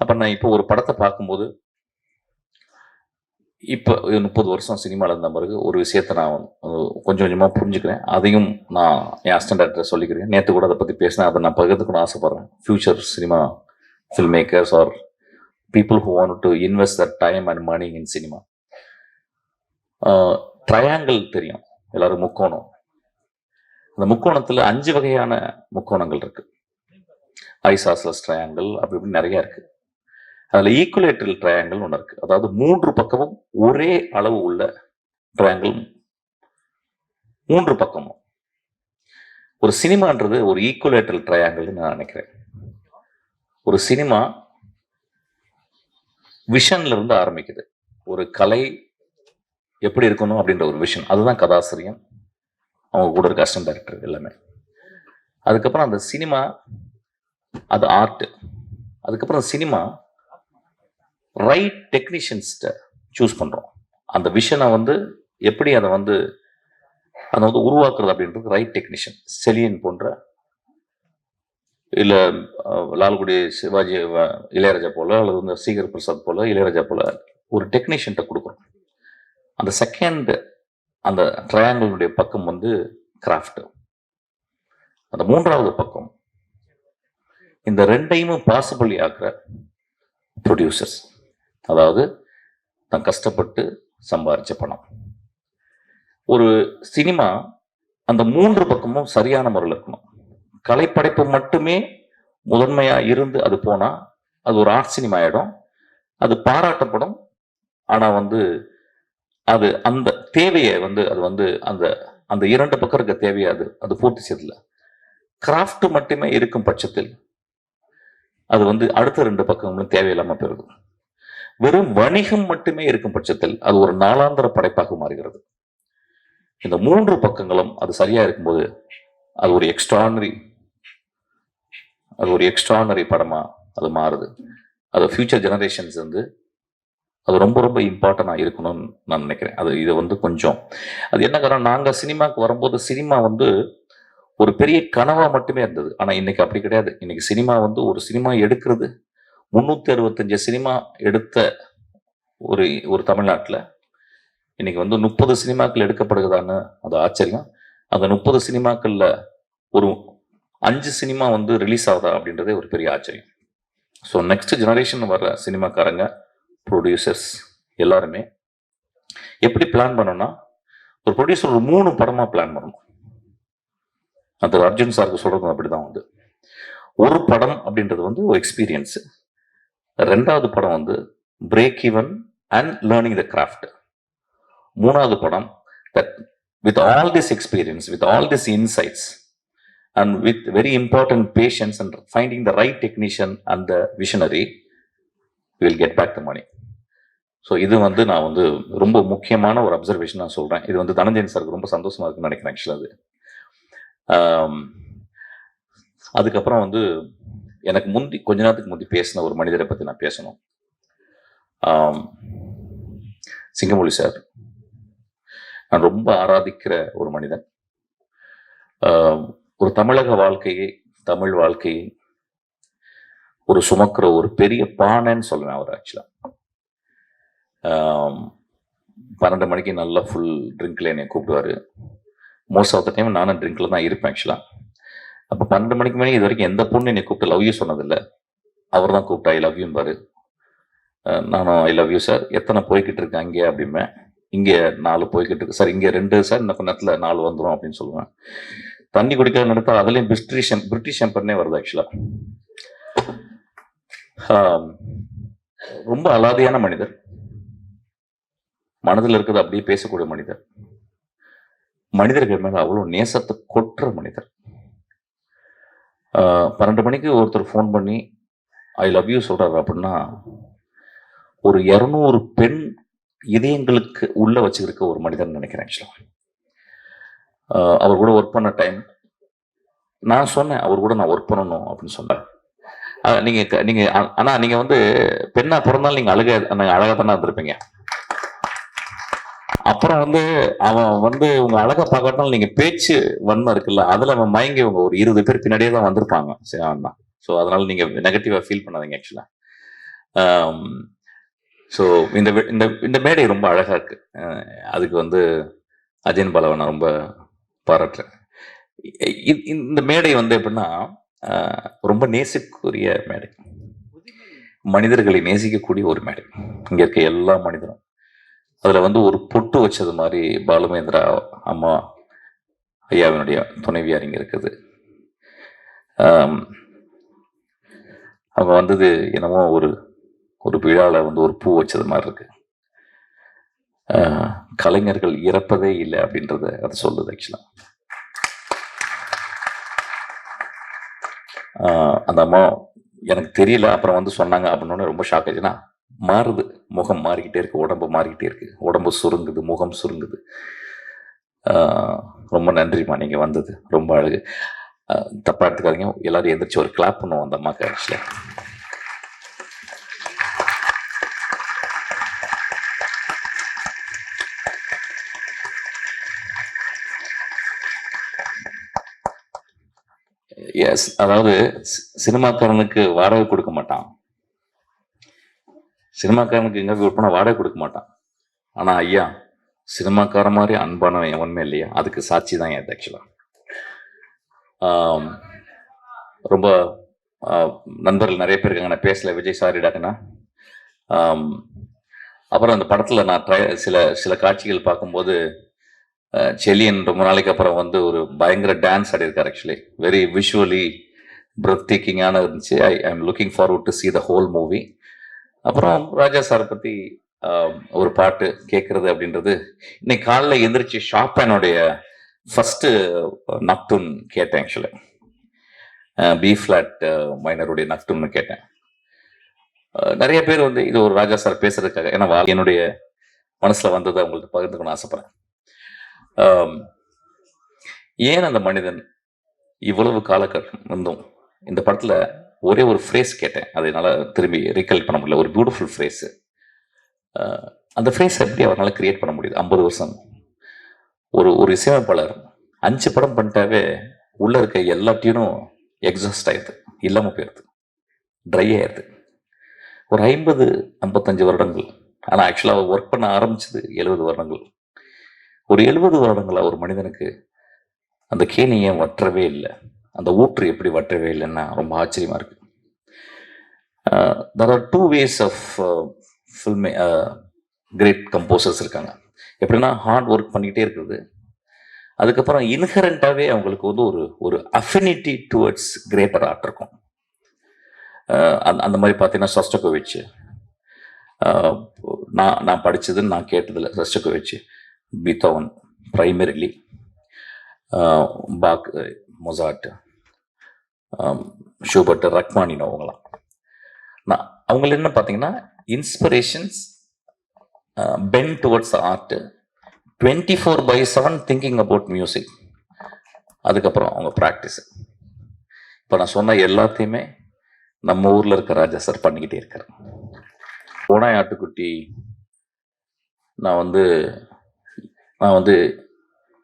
அப்ப நான் இப்போ ஒரு படத்தை பார்க்கும்போது, இப்போ 30 வருஷம் சினிமாவில் இருந்த பிறகு ஒரு விஷயத்தை நான் கொஞ்சம் கொஞ்சமாக புரிஞ்சுக்கிறேன். அதையும் நான் என் அசிஸ்டன்ட் டைரக்டர் சொல்லிக்கிறேன். நேற்று கூட அதை பற்றி பேசினேன். அதை நான் பகிர்ந்துக்கணும் ஆசைப்படுறேன். Future cinema filmmakers are people who want to invest that time and money in cinema. Triangle தெரியும் எல்லாரும், முக்கோணம். அந்த முக்கோணத்தில் 5 வகையான முக்கோணங்கள் இருக்கு. ஐசாஸ்லஸ் ட்ரையாங்கிள் அப்படி இப்படி நிறைய இருக்கு. அதுல ஈக்குவலேட்டரல் ட்ரையாங்கிள் ஒன்று இருக்கு. அதாவது 3 பக்கமும் ஒரே அளவு உள்ள ட்ரையாங்கிள். 3 பக்கமும் ஒரு சினிமான்றது ஒரு ஈக்குவலேட்டரல் ட்ரையாங்கிள் நான் நினைக்கிறேன். ஒரு சினிமா விஷன்ல இருந்து ஆரம்பிக்குது. ஒரு கலை எப்படி இருக்கணும் அப்படின்ற ஒரு விஷன், அதுதான் கதாசிரியன், அவங்க கூட இருக்க அசிஸ்டன்ட் டைரக்டர் எல்லாமே. அதுக்கப்புறம் அந்த சினிமா அது ஆர்ட். அதுக்கப்புறம் சினிமா ரைட் டெக்னீஷியன்ஸ்ட சூஸ் பண்றோம். அந்த விஷனை வந்து எப்படி அதை வந்து உருவாக்குறது அப்படின்றது ரைட் டெக்னீஷியன். செலியன் போன்ற, இல்ல லால்குடி சிவாஜி இளையராஜா போல, அல்லது வந்து சீகர் பிரசாத் போல, இளையராஜா போல ஒரு டெக்னீஷியன்ட்ட கொடுக்குறோம். அந்த செகண்ட் அந்த ட்ரையாங்கிளுடைய பக்கம் வந்து கிராஃப்ட். அந்த 3வது பக்கம் இந்த 2ஐயும் பாசிபிள் ஆக்குற ப்ரொடியூசர்ஸ். அதாவது தான் கஷ்டப்பட்டு சம்பாதிச்ச பணம். ஒரு சினிமா அந்த 3 பக்கமும் சரியான முறையில் இருக்கணும். கலைப்படைப்பு மட்டுமே முதன்மையா இருந்து அது போனா அது ஒரு ஆர்ட் சினிமா ஆயிடும். அது பாராட்டப்படும். ஆனா வந்து அது அந்த தேவையை வந்து அது வந்து அந்த அந்த 2 பக்கம் இருக்க தேவையை அது பூர்த்தி செய்யல. கிராஃப்ட் மட்டுமே இருக்கும் பட்சத்தில் அது வந்து அடுத்த 2 பக்கங்களும் தேவையில்லாம போயிருது. வெறும் வணிகம் மட்டுமே இருக்கும் பட்சத்தில் அது ஒரு நாளாந்திர படைப்பாக மாறுகிறது. இந்த 3 பக்கங்களும் அது சரியா இருக்கும்போது அது ஒரு எக்ஸ்ட்ரானரி படமா அது மாறுது. அது ஃபியூச்சர் ஜெனரேஷன்ஸ் வந்து அது ரொம்ப ரொம்ப இம்பார்ட்டண்டா இருக்கணும்னு நான் நினைக்கிறேன். இதை வந்து கொஞ்சம் அது என்ன காரணம், நாங்க சினிமாக்கு வரும்போது சினிமா வந்து ஒரு பெரிய கனவா மட்டுமே இருந்தது. ஆனா இன்னைக்கு அப்படி கிடையாது. இன்னைக்கு சினிமா வந்து ஒரு சினிமா எடுக்கிறது 365 சினிமா எடுத்த ஒரு தமிழ்நாட்டுல இன்னைக்கு வந்து 30 சினிமாக்கள் எடுக்கப்படுகிறதான்னு அது ஆச்சரியம். அந்த 30 சினிமாக்கள்ல ஒரு 5 சினிமா வந்து ரிலீஸ் ஆகுதா அப்படின்றதே ஒரு பெரிய ஆச்சரியம். ஸோ நெக்ஸ்ட் ஜெனரேஷன் வர்ற சினிமாக்காரங்க, ப்ரொடியூசர்ஸ் எல்லாருமே எப்படி பிளான் பண்ணணும்னா, ஒரு ப்ரொடியூசர் ஒரு 3 படமா பிளான் பண்ணணும். அந்த அர்ஜுன் சாருக்கு சொல்றது அப்படிதான் வந்து, ஒரு படம் அப்படின்றது வந்து ஒரு எக்ஸ்பீரியன்ஸ். 2வது படம் வந்து break even and learning the craft. 3வது படம் that with all this experience, with all these insights and with very important patience and finding the right technician and the visionary, we will get back the money. So இது வந்து நான் வந்து ரொம்ப முக்கியமான ஒரு observation நான் சொல்றேன். இது வந்து தனஞ்சயன் சாருக்கு ரொம்ப சந்தோஷமா இருக்குன்னு நினைக்கிறேன் ஆக்சுவலாக. அதுக்கப்புறம் வந்து எனக்கு கொஞ்ச நேரத்துக்கு முந்தி பேசின ஒரு மனிதரை பத்தி நான் பேசணும். சிங்கமொழி சார் நான் ரொம்ப ஆராதிக்கிற ஒரு மனிதன். ஒரு தமிழக வாழ்க்கையை, தமிழ் வாழ்க்கையை ஒரு சுமக்கிற ஒரு பெரிய பானைன்னு சொல்லுவேன் அவர் ஆக்சுவலாக. 12 மணிக்கு நல்லா ஃபுல் ட்ரிங்க்ல என்னை கூப்பிடுவார். மோஸ்ட் ஆஃப் த டைம் நானும் ட்ரிங்க்ல தான் இருப்பேன் ஆக்சுவலாக. அப்போ 12 மணிக்கு மேலே இது வரைக்கும் எந்த பொண்ணு என்னை கூப்பிட்டு லவ் யூ சொன்னதில்லை. அவர் தான் கூப்பிட்டா ஐ லவ் யூன்னு பாரு. நானும் ஐ லவ் யூ சார், எத்தனை போய்கிட்டு இருக்கேன் அங்கே அப்படிம்பேன். இங்கே 4 போய்கிட்டு இருக்கு சார், இங்கே 2 சார், இன்னும் கொஞ்ச நேரத்தில் 4 வந்துடும் அப்படின்னு சொல்லுவேன். தண்ணி குடிக்க நடத்தா அதுலேயும் பிரிட்டிஷ் எம்பர்னே வருது ஆக்சுவலாக. ரொம்ப அலாதியான மனிதர், மனதில் இருக்கிறது அப்படியே பேசக்கூடிய மனிதர், மனிதர்கள் மேலே அவ்வளோ நேசத்தை கொட்டுற மனிதர். 12 மணிக்கு ஒருத்தர் ஃபோன் பண்ணி ஐ லவ் யூ சொல்கிறாரு அப்படின்னா ஒரு 200 பெண் இதயங்களுக்கு உள்ள வச்சுருக்க ஒரு மனிதன் நினைக்கிறேன் ஆக்சுவலாக. அவர் கூட ஒர்க் பண்ண டைம் நான் சொன்னேன், அவர் கூட நான் ஒர்க் பண்ணணும் அப்படின்னு சொன்னேன். நீங்கள் ஆனால் நீங்கள் வந்து பெண்ணாக பிறந்தாலும் நீங்கள் அழகாக தானே இருந்திருப்பீங்க. அப்புறம் வந்து அவன் வந்து உங்க அழகை பார்க்கறதுனால நீங்க பேச்சு வன்மை இருக்குல்ல, அதுல அவன் மயங்கி உங்க ஒரு 20 பேர் பின்னாடியே தான் வந்திருப்பாங்க. சரி அண்ணா, ஸோ அதனால நீங்க நெகட்டிவா ஃபீல் பண்ணாதீங்க ஆக்சுவலா. ஸோ இந்த இந்த இந்த மேடை ரொம்ப அழகா இருக்கு. அதுக்கு வந்து அஜயன் பாலாவை நான் ரொம்ப பாராட்டுறேன். இந்த மேடை வந்து எப்படின்னா ரொம்ப நேசிக்கக்கூடிய மேடை, மனிதர்களை நேசிக்கக்கூடிய ஒரு மேடை. இங்க இருக்க எல்லா மனிதரும் அதில் வந்து ஒரு பொட்டு வச்சது மாதிரி பாலுமேந்திரா அம்மா ஐயாவினுடைய துணைவியார் இங்கே இருக்குது. அவங்க வந்தது என்னமோ ஒரு விழாவில் வந்து ஒரு பூ வச்சது மாதிரி இருக்கு. கலைஞர்கள் இறப்பதே இல்லை அப்படின்றத அது சொல்லுது ஆக்சுவலாக. அந்த அம்மா எனக்கு தெரியல, அப்புறம் வந்து சொன்னாங்க அப்படின்னு ரொம்ப ஷாக் ஆச்சுன்னா, மாறுது, முகம் மாறிக்கிட்டே இருக்கு, உடம்பு மாறிக்கிட்டே இருக்கு, உடம்பு சுருங்குது, முகம் சுருங்குது. ரொம்ப நன்றிம்மா, நீங்க வந்தது ரொம்ப அழகு. தப்பா எடுத்துக்காதீங்க, எல்லாரும் எந்திரிச்சு ஒரு கிளாப் பண்ணுவோம் அந்த அம்மாக்கு ஆக்சுவலா. எஸ், அதாவது சினிமாக்காரனுக்கு வாடகை கொடுக்க மாட்டான், சினிமாக்காரனுக்கு எங்க விற்பனை வாடகை கொடுக்க மாட்டான். ஆனா ஐயா சினிமாக்கார மாதிரி அன்பானவன் எவனுமே இல்லையா, அதுக்கு சாட்சி தான் என் ஆக்சுவலா. ரொம்ப நண்பர்கள் நிறைய பேர் இருக்காங்க, நான் பேசல, விஜய் சாரி டாக்குன்னா. அப்புறம் அந்த படத்துல நான் சில காட்சிகள் பார்க்கும்போது செலியன் ரொம்ப நாளைக்கு அப்புறம் வந்து ஒரு பயங்கர டான்ஸ் ஆடிருக்காரு ஆக்சுவலி. வெரி விஷுவலி பிரெத் டேக்கிங்கான இருந்துச்சு. I am looking forward to see the whole movie. அப்புறம் ராஜா சாரை பற்றி ஒரு பாட்டு கேட்கறது அப்படின்றது, இன்னைக்கு காலையில் எந்திரிச்சு ஷாப்பானுடைய ஃபர்ஸ்ட் நக்டூன் கேட்டேன் ஆக்சுவலி. பி ஃபிளாட் மைனருடைய நக்டூன்னு கேட்டேன். நிறைய பேர் வந்து இது ஒரு ராஜா சார் பேசுறதுக்காக, ஏன்னா என்னுடைய மனசுல வந்ததை உங்களுக்கு பகிர்ந்துக்கணும்னு ஆசைப்படுறேன். ஏன் அந்த மனிதன் இவ்வளவு காலகட்டம் இருந்தும் இந்த படத்துல ஒரே ஒரு ஃப்ரேஸ் கேட்டேன், அதனால திரும்பி ரீகலெக்ட் பண்ண முடியல. ஒரு பியூட்டிஃபுல் ஃப்ரேஸ். அந்த ஃப்ரேஸ் எப்படி அவரால் கிரியேட் பண்ண முடியுது? 50 வருஷம் ஒரு இசையமைப்பாளர் 5 படம் பண்ணிட்டாவே உள்ள இருக்க எல்லா டியூனும் எக்ஸாஸ்ட் ஆயிடுது, இல்லாம போயிடுது, ட்ரை ஆயிடுது. ஒரு 50-55 வருடங்கள். ஆனா ஆக்சுவலா அவர் ஒர்க் பண்ண ஆரம்பிச்சது 70 வருடங்கள். ஒரு 70 வருடங்களா ஒரு மனிதனுக்கு அந்த கேணி ஏன் வற்றவே இல்லை, அந்த ஊற்று எப்படி வற்றவே இல்லைன்னா ரொம்ப ஆச்சரியமா இருக்கு. there are 2 ways of film. Great composers இருக்காங்க. எப்படின்னா ஹார்ட் ஒர்க் பண்ணிக்கிட்டே இருக்கிறது, அதுக்கப்புறம் இன்ஹரண்டாவே அவங்களுக்கு வந்து ஒரு அஃபினிட்டி டுவர்ட்ஸ் கிரேட்டர் ஆர்ட் இருக்கும். அந்த மாதிரி பார்த்தீங்கன்னா ஷோஸ்டாகோவிச், நான் படித்ததுன்னு நான் கேட்டதில்ல, Shostakovich, Beethoven primarily, Bach, Mozart, Schubert, Rachmaninoff, அவங்களாம் அவங்கள என்ன பார்த்தீங்கன்னா inspirations bent towards art, 24/7 thinking about music, அதுக்கப்புறம் அவங்க ப்ராக்டிஸ். இப்போ நான் சொன்ன எல்லாத்தையுமே நம்ம ஊரில் இருக்க ராஜா சார் பண்ணிக்கிட்டே இருக்கார். ஓனாய் ஆட்டுக்குட்டி நான் வந்து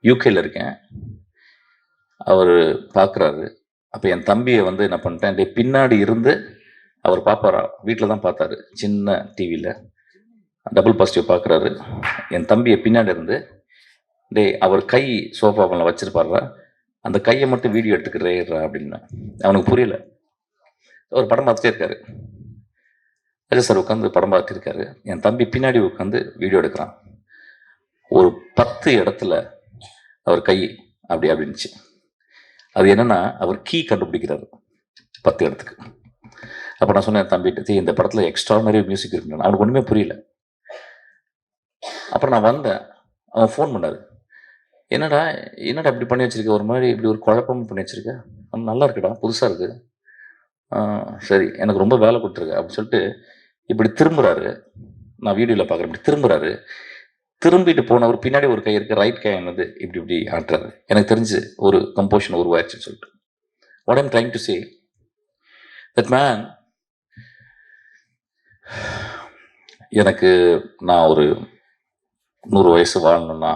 யூகேல இருக்கேன், அவர் பார்க்குறாரு. அப்போ என் தம்பியை வந்து என்ன பண்ணிட்டேன், பின்னாடி இருந்து அவர் பார்ப்பாரா, வீட்டில் தான் பார்த்தாரு, சின்ன டிவியில் டபுள் பாசிட்டிவ் பார்க்குறாரு. என் தம்பியை பின்னாடி இருந்து, டேய் அவர் கை சோஃபாவில் வச்சிருப்பாருடா, அந்த கையை மட்டும் வீடியோ எடுத்துக்கிறேன் அப்படின்னு. அவனுக்கு புரியல. அவர் படம் பார்த்துட்டே இருக்காரு. ராஜா சார் உட்காந்து படம் பார்த்துட்டு இருக்காரு. என் தம்பி பின்னாடி உட்காந்து வீடியோ எடுக்கிறான். ஒரு 10 இடத்துல அவர் கை அப்படி அப்படின்னுச்சு. அது என்னன்னா, அவர் கீ கண்டுபிடிக்கிறாரு 10 இடத்துக்கு. அப்போ நான் சொன்னேன் தம்பிட்டு, இந்த படத்தில் எக்ஸ்ட்ரானரி மியூசிக் இருக்குன்னு. அவனுக்கு ஒன்றுமே புரியல. அப்புறம் நான் வந்தேன். அவன் ஃபோன் பண்ணாரு. என்னடா இப்படி பண்ணி வச்சிருக்க, ஒரு மாதிரி இப்படி ஒரு குழப்பமும் பண்ணி வச்சிருக்க, நல்லா இருக்குடா, புதுசாக இருக்கு. சரி, எனக்கு ரொம்ப வேலை கொடுத்துருக்கு அப்படின்னு சொல்லிட்டு இப்படி திரும்புறாரு. நான் வீடியோவில் பார்க்குறேன், இப்படி திரும்புறாரு. திரும்பிட்டு போனவர் பின்னாடி ஒரு கை இருக்கு, ரைட் கை என்னது இப்படி இப்படி ஆட்டுறாரு. எனக்கு தெரிஞ்சு ஒரு கம்போஷன் உருவாயிடுச்சுன்னு சொல்லிட்டு. What I'm trying to say, that man, எனக்கு நான் ஒரு 100 வயசு வாழணும்னா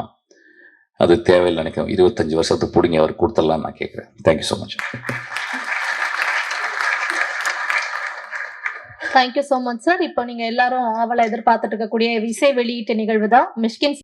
அது தேவையில்லை நினைக்கிறேன். 25 வருஷத்துக்கு பிடிங்க அவர் கொடுத்துடலான்னு நான் கேட்குறேன். Thank you so much. Thank you so much sir. இப்போ நீங்க எல்லாரும் அவளை எதிர்பார்த்துட்டு இருக்கக்கூடிய இசை வெளியீட்டு நிகழ்வு தான் மிஷ்கின்